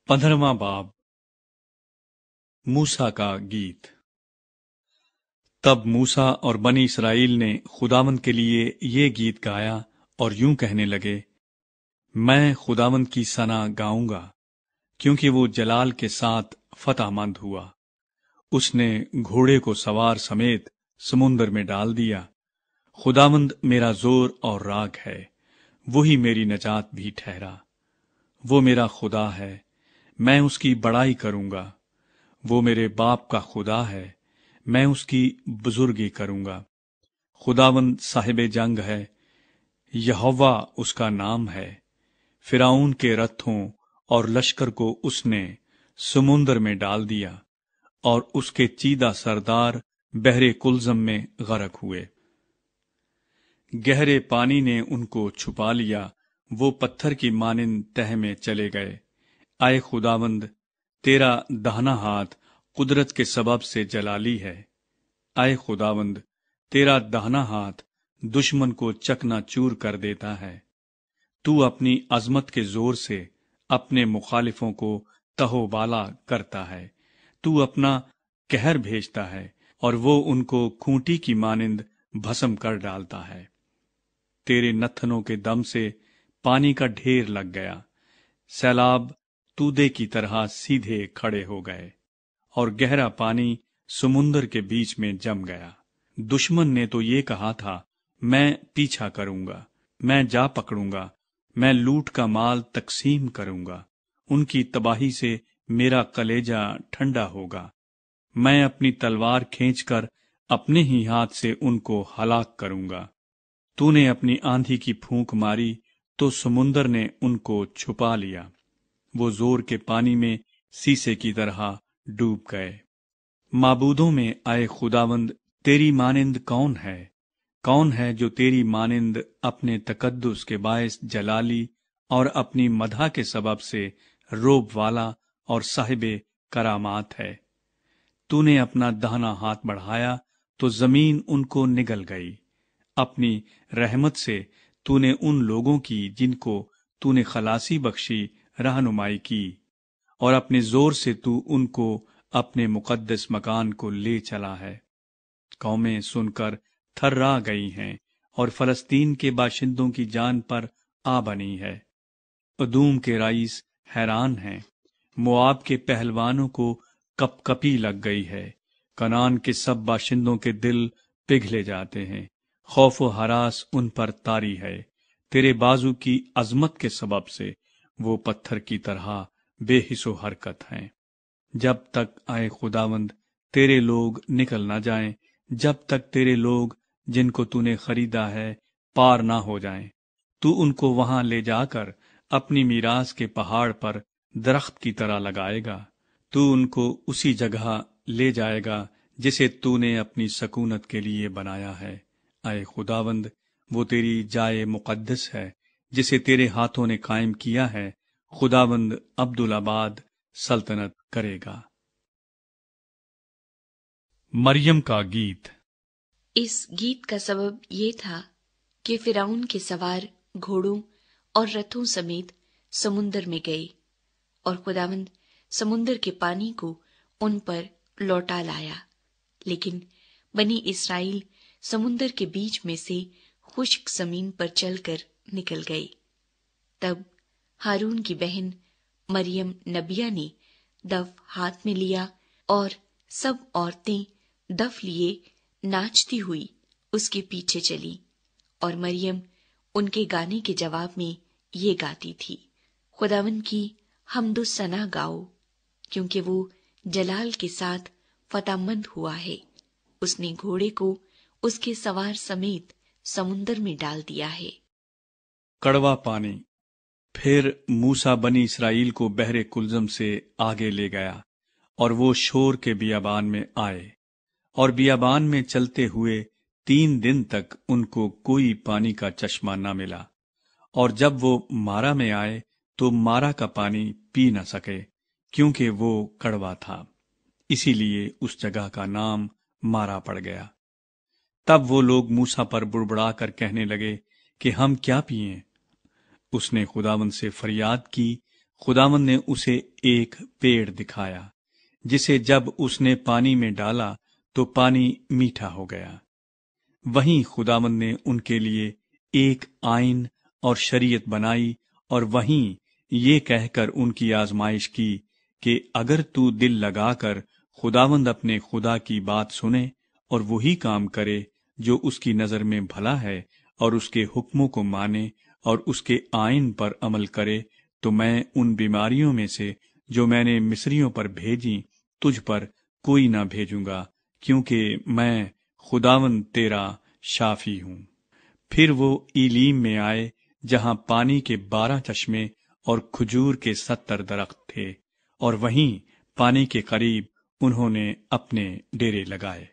15واں باب موسیٰ کا گیت۔ تب موسیٰ اور بنی اسرائیل نے خداوند کے لیے یہ گیت گایا اور یوں کہنے لگے، میں خداوند کی ثنا گاؤں گا، کیونکہ وہ جلال کے ساتھ فتح مند ہوا۔ اس نے گھوڑے کو سوار سمیت سمندر میں ڈال دیا۔ خداوند میرا زور اور راگ ہے، وہی میری نجات بھی ٹھہرا۔ وہ میرا خدا ہے، میں اس کی بڑائی کروں گا۔ وہ میرے باپ کا خدا ہے، میں اس کی بزرگی کروں گا۔ خداوند صاحب جنگ ہے، یہوہ اس کا نام ہے۔ فرعون کے رتھوں اور لشکر کو اس نے سمندر میں ڈال دیا، اور اس کے چیدہ سردار بحر کلزم میں غرق ہوئے۔ گہرے پانی نے ان کو چھپا لیا، وہ پتھر کی مانند تہ میں چلے گئے۔ اے خداوند، تیرا دہنا ہاتھ قدرت کے سبب سے جلالی ہے۔ اے خداوند، تیرا دہنا ہاتھ دشمن کو چکنا چور کر دیتا ہے۔ تو اپنی عظمت کے زور سے اپنے مخالفوں کو تہو بالا کرتا ہے۔ تو اپنا قہر بھیجتا ہے اور وہ ان کو کھونٹی کی مانند بھسم کر ڈالتا ہے۔ تیرے نتھنوں کے دم سے پانی کا ڈھیر لگ گیا، سیلاب تودے کی طرح سیدھے کھڑے ہو گئے، اور گہرا پانی سمندر کے بیچ میں جم گیا۔ دشمن نے تو یہ کہا تھا، میں پیچھا کروں گا، میں جا پکڑوں گا، میں لوٹ کا مال تقسیم کروں گا۔ ان کی تباہی سے میرا کلیجہ ٹھنڈا ہوگا۔ میں اپنی تلوار کھینچ کر اپنے ہی ہاتھ سے ان کو ہلاک کروں گا۔ تو نے اپنی آندھی کی پھونک ماری تو سمندر نے ان کو چھپا لیا۔ وہ زور کے پانی میں سیسے کی طرح ڈوب گئے۔ معبودوں میں اے خداوند تیری مانند کون ہے؟ کون ہے جو تیری مانند اپنے تقدس کے باعث جلالی اور اپنی مدح کے سبب سے روب والا اور صاحب کرامات ہے؟ تو نے اپنا دہنا ہاتھ بڑھایا تو زمین ان کو نگل گئی۔ اپنی رحمت سے تو نے ان لوگوں کی جن کو تو نے خلاصی بخشی رہنمائی کی، اور اپنے زور سے تو ان کو اپنے مقدس مکان کو لے چلا ہے۔ قومیں سن کر تھرا گئی ہیں، اور فلسطین کے باشندوں کی جان پر آ بنی ہے۔ ادوم کے رئیس حیران ہیں، مواب کے پہلوانوں کو کپ کپی لگ گئی ہے۔ کنعان کے سب باشندوں کے دل پگھلے جاتے ہیں، خوف و ہراس ان پر طاری ہے۔ تیرے بازو کی عظمت کے سبب سے وہ پتھر کی طرح بے حس و حرکت ہیں۔ جب تک اے خداوند تیرے لوگ نکل نہ جائیں، جب تک تیرے لوگ جن کو تو نے خریدا ہے پار نہ ہو جائیں، تو ان کو وہاں لے جا کر اپنی میراث کے پہاڑ پر درخت کی طرح لگائے گا۔ تو ان کو اسی جگہ لے جائے گا جسے تو نے اپنی سکونت کے لیے بنایا ہے۔ اے خداوند، وہ تیری جائے مقدس ہے جسے تیرے ہاتھوں نے قائم کیا ہے۔ خداوند عبدالآباد سلطنت کرے گا۔ مریم کا گیت۔ اس گیت کا سبب یہ تھا کہ فرعون کے سوار گھوڑوں اور رتھوں سمیت سمندر میں گئے، اور خداوند سمندر کے پانی کو ان پر لوٹا لایا، لیکن بنی اسرائیل سمندر کے بیچ میں سے خشک زمین پر چل کر نکل گئے۔ تب ہارون کی بہن مریم نبیہ نے دف ہاتھ میں لیا، اور سب عورتیں دف لیے ناچتی ہوئی اس کے پیچھے چلی، اور مریم ان کے گانے کے جواب میں یہ گاتی تھی، خداوند کی حمد و ثنا گاؤ، کیونکہ وہ جلال کے ساتھ فتح مند ہوا ہے۔ اس نے گھوڑے کو اس کے سوار سمیت سمندر میں ڈال دیا ہے۔ کڑوا پانی۔ پھر موسیٰ بنی اسرائیل کو بحر کلزم سے آگے لے گیا، اور وہ شور کے بیابان میں آئے، اور بیابان میں چلتے ہوئے 3 دن تک ان کو کوئی پانی کا چشمہ نہ ملا۔ اور جب وہ مارا میں آئے تو مارا کا پانی پی نہ سکے، کیونکہ وہ کڑوا تھا، اسی لیے اس جگہ کا نام مارا پڑ گیا۔ تب وہ لوگ موسیٰ پر بڑبڑا کر کہنے لگے کہ ہم کیا پئیں؟ اس نے خداوند سے فریاد کی۔ خداوند نے اسے ایک پیڑ دکھایا جسے جب اس نے پانی میں ڈالا تو پانی میٹھا ہو گیا۔ وہیں خداوند نے ان کے لیے ایک آئین اور شریعت بنائی، اور وہیں یہ کہہ کر ان کی آزمائش کی کہ اگر تو دل لگا کر خداوند اپنے خدا کی بات سنے اور وہی کام کرے جو اس کی نظر میں بھلا ہے، اور اس کے حکموں کو مانے اور اس کے آئین پر عمل کرے، تو میں ان بیماریوں میں سے جو میں نے مصریوں پر بھیجی تجھ پر کوئی نہ بھیجوں گا، کیونکہ میں خداوند تیرا شافی ہوں۔ پھر وہ ایلیم میں آئے جہاں پانی کے 12 چشمے اور کھجور کے 70 درخت تھے، اور وہیں پانی کے قریب انہوں نے اپنے ڈیرے لگائے۔